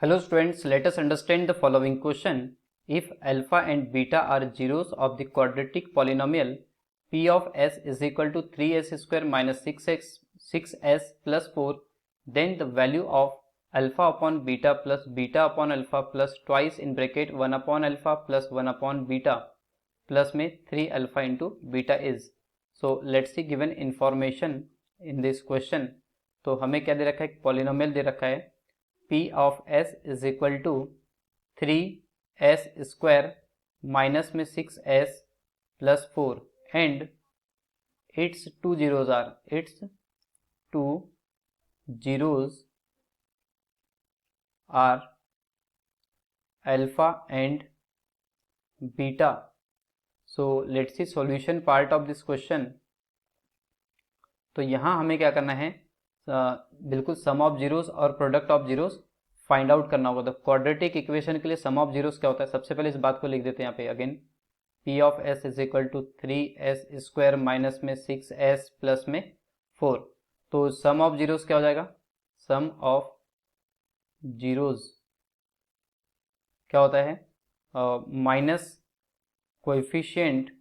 Hello students, let us understand the following question. If alpha and beta are zeros of the quadratic polynomial p of s is equal to 3s square minus 6s plus 4, then the value of alpha upon beta plus beta upon alpha plus twice in bracket 1 upon alpha plus 1 upon beta plus में 3 alpha into beta is. So let's see given information in this question. तो हमें क्या दे रखा है, एक polynomial दे रखा है p of s is equal to 3s square minus में 6s plus 4 and its two zeros are alpha and beta. So let's see solution part of this question. तो यहाँ हमें क्या करना है, बिल्कुल सम ऑफ जीरोस और product of zeros find out करना होगा. तो क्वाड्रेटिक इक्वेशन के लिए सम ऑफ जीरोस क्या होता है, सबसे पहले इस बात को लिख देते हैं यहाँ पे again. p of s is equal to 3s square minus में 6s प्लस में 4. तो सम ऑफ जीरोस क्या हो जाएगा, सम ऑफ जीरोस क्या होता है, minus coefficient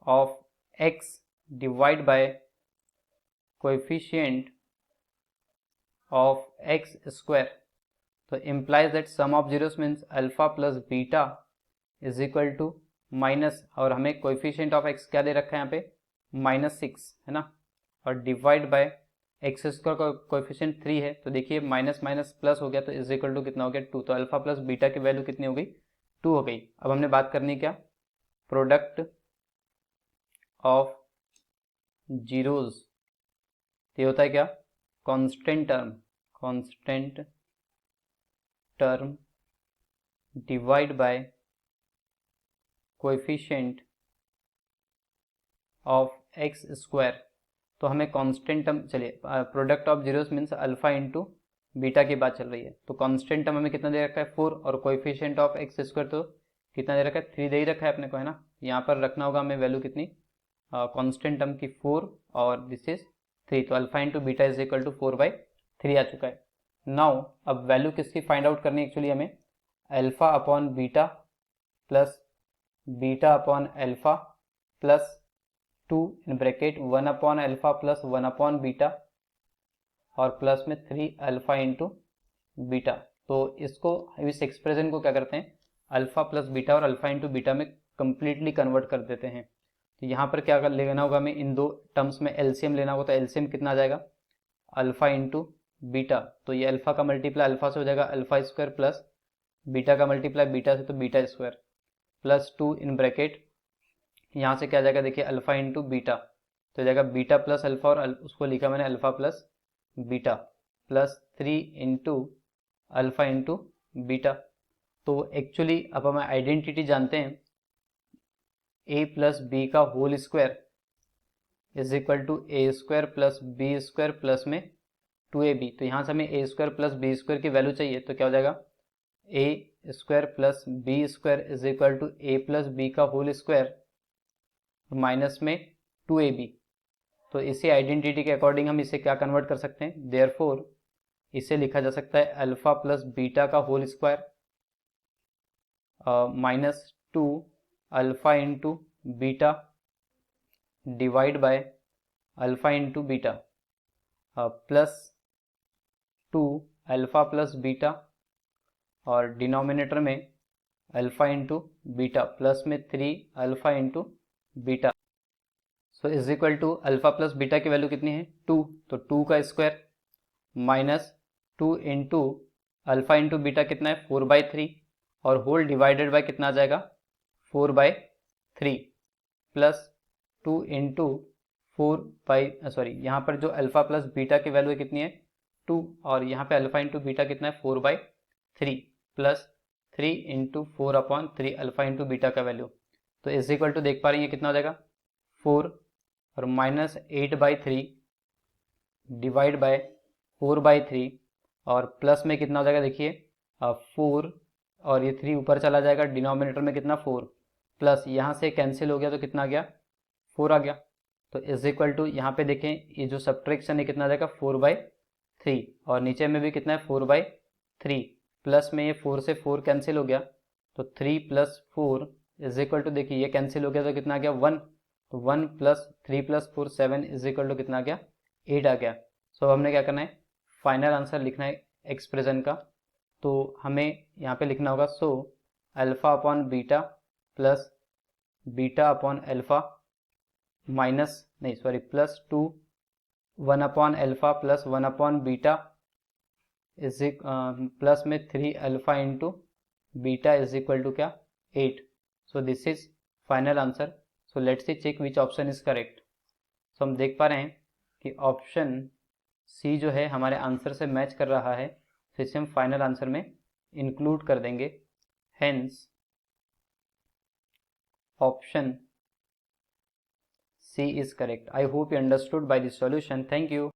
of x divide by coefficient of x square. तो implies that sum of zeros means alpha plus beta is equal to minus, और हमें कोएफिशिएंट ऑफ x क्या दे रखा है यहाँ पे, -6 है ना, और डिवाइड बाय एक्स स्क्वायर का कोएफिशिएंट 3 है. तो देखिए माइनस माइनस प्लस हो गया तो इज इक्वल टू कितना हो गया, 2. तो अल्फा प्लस बीटा की वैल्यू कितनी हो गई, 2 हो गई. अब हमने बात करनी क्या, प्रोडक्ट ऑफ जीरोस. ये होता है क्या, constant term divide by coefficient of x square. तो हमें कांस्टेंट टर्म, चलिए product of zeros means alpha into beta की बात चल रही है. तो कांस्टेंट टर्म हमें कितना दे रखा है, 4, और कोएफिशिएंट ऑफ एक्स स्क्वायर तो कितना दे रखा है, 3 दे ही रखा है अपने को, है ना. यहाँ पर रखना होगा हमें वैल्यू कितनी, कांस्टेंट टर्म की 4 और दिस इज 3. तो alpha into beta is equal to 4/3 आ चुका है. नाउ अब वैल्यू किसकी फाइंड आउट करनी है, एक्चुअली हमें alpha upon beta plus beta upon alpha plus 2 in bracket 1 upon alpha plus 1 upon beta और प्लस में 3 अल्फा इंटू बीटा. तो इसको, इस एक्सप्रेशन को क्या करते हैं, अल्फा प्लस बीटा और अल्फा इंटू बीटा में कंप्लीटली कन्वर्ट कर देते हैं. तो यहाँ पर क्या लेना होगा हमें, इन दो टर्म्स में एलसीएम लेना होगा. तो एलसीएम कितना आ जाएगा, अल्फा इंटू बीटा. तो ये अल्फा का मल्टीप्लाई अल्फा से हो जाएगा अल्फा स्क्वायर प्लस बीटा का मल्टीप्लाई बीटा से तो beta square plus 2 in bracket, यहाँ से क्या आ जाएगा देखिए अल्फा इंटू बीटा. तो जाएगा बीटा प्लस अल्फा और उसको लिखा मैंने alpha plus beta plus 3 into alpha into beta. तो एक्चुअली अब हम आइडेंटिटी जानते हैं, a प्लस बी का whole square is equal to A square plus B square plus में 2ab. तो यहाँ से हमें A square plus B square की वैल्यू चाहिए. तो क्या हो जाएगा, A square plus B square is equal to A plus B का होल स्क्वायर माइनस में 2ab. तो इसी आइडेंटिटी के अकॉर्डिंग हम इसे क्या कन्वर्ट कर सकते हैं, देयरफॉर इसे लिखा जा सकता है अल्फा प्लस बीटा का whole square minus 2 alpha into beta divide by alpha into beta plus 2 alpha plus beta और डिनोमिनेटर में अल्फा इंटू बीटा प्लस में 3 alpha into beta. So is equal to alpha plus beta की value कितनी है, 2. तो 2 का square minus 2 into alpha into beta कितना है, 4/3 और होल डिवाइडेड बाय कितना आ जाएगा, 4/3 प्लस 2 इंटू यहाँ पर जो अल्फा प्लस बीटा की वैल्यू कितनी है, 2, और यहाँ पे अल्फा इंटू बीटा कितना है, 4/3 plus 3 into 4/3 alpha into beta का वैल्यू. तो इज इक्वल टू देख पा रही है कितना हो जाएगा, 4 और माइनस 8/3 डिवाइड बाय 4/3 और प्लस में कितना हो जाएगा देखिए 4 और ये 3 ऊपर चला जाएगा, डिनोमिनेटर में कितना 4 प्लस यहाँ से कैंसिल हो गया तो कितना आ गया, 4 आ गया. तो इज इक्वल टू यहाँ पे देखें ये जो सब्ट्रैक्शन है कितना आ जाएगा 4/3 और नीचे में भी कितना है 4/3 प्लस में ये 4 से 4 कैंसिल हो गया, तो 3 प्लस 4 इज इक्वल टू, देखिए ये कैंसिल हो गया तो कितना आ गया 1, तो 1 plus 3 plus 4 7 is equal to कितना आ गया 8 आ गया। सो हमने क्या करना है, फाइनल आंसर लिखना है एक्सप्रेशन का। तो हमें यहाँ पे लिखना होगा so alpha upon beta plus beta upon alpha minus नहीं sorry plus 2 1 upon alpha plus 1 upon beta is plus में 3 alpha into beta is equal to क्या 8। So this is final answer. So let's see check which option is correct. So हम देख पा रहे हैं कि option C जो है हमारे आंसर से मैच कर रहा है, तो इसे हम फाइनल आंसर में इंक्लूड कर देंगे। Hence option C is correct. I hope you understood by this solution. Thank you.